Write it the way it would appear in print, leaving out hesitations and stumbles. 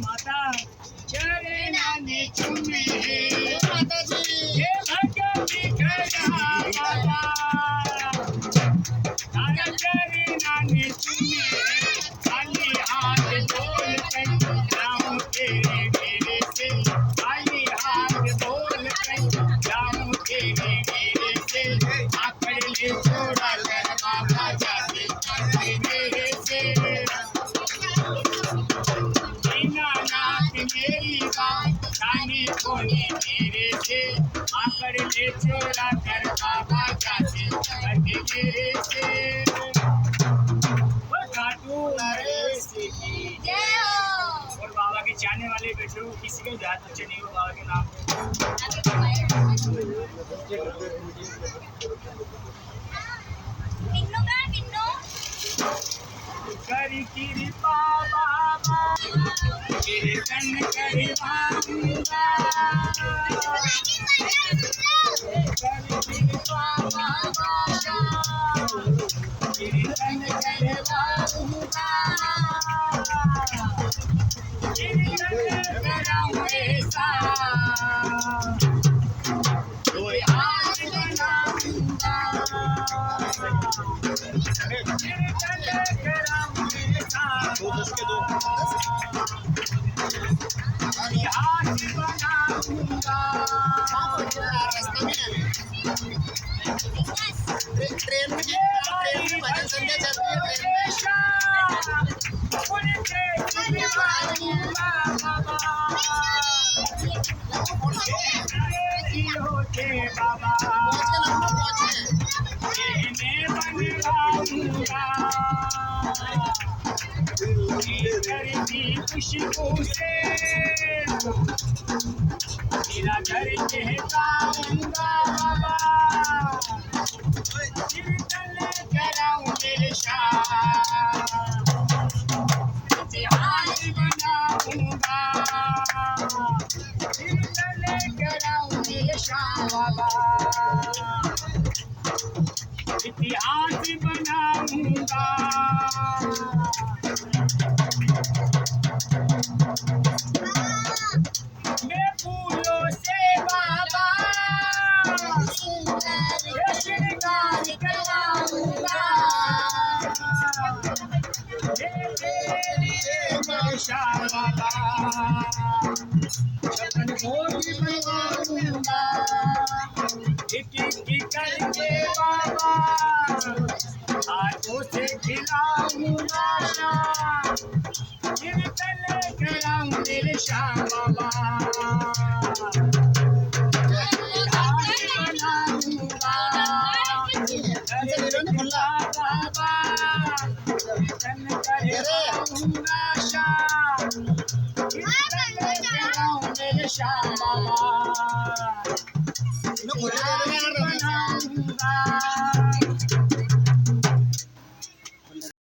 माता चरणाने चुमे माताजी हे भगवती खरा बाबा तारा चरणाने चुमे खाली हाथ बोल जाऊं तेरे मेरे से खाली हाथ बोल जाऊं तेरे मेरे से आकड़ ले छोड़ा कर बाबा जाते मेरे से दीनानाथ मेरी बात जाने कोने मेरे से आकड़ ले छोड़ा कर बाबा जाते मेरे से खाटू नरेश की जय हो और बाबा के चाहने वाले बैठे हो किसी का याद नीचे नहीं हो बाबा के नाम बिन्नू का बिन्नू करी कृपा बाबा कीर्तन करी बाबा करी कृपा बाबा कीर्तन करी बाबा कीर्तन कराऊं ऐसा कोई हाथ बनाऊंगा कीर्तन कराऊं ऐसा कोई हाथ बनाऊंगा ट्रेन में भजन संध्या चल रही है ट्रेन में होते बाबा करती खुशबू से मेरा घर कहलाऊंगा बाबा कीर्तन कराऊं मेरे शाह इतिहास बनाऊंगा कीर्तन कराऊं मेरे शाह बाबा इतिहास बनाऊंगा मैं फूलों से बाबा श्रृंगार कराऊंगा तेरी आशा बाबा छप्पन भोग बनवाऊंगा एक करके बाबा हाथों से खिलाऊंगा कीर्तन कराऊं तेरे शाह बाबा बनाऊंगा खुला बाबा कीर्तन कराऊंगा शाह कीर्तन कराऊं तेरे शाह बाबा बनाऊंगा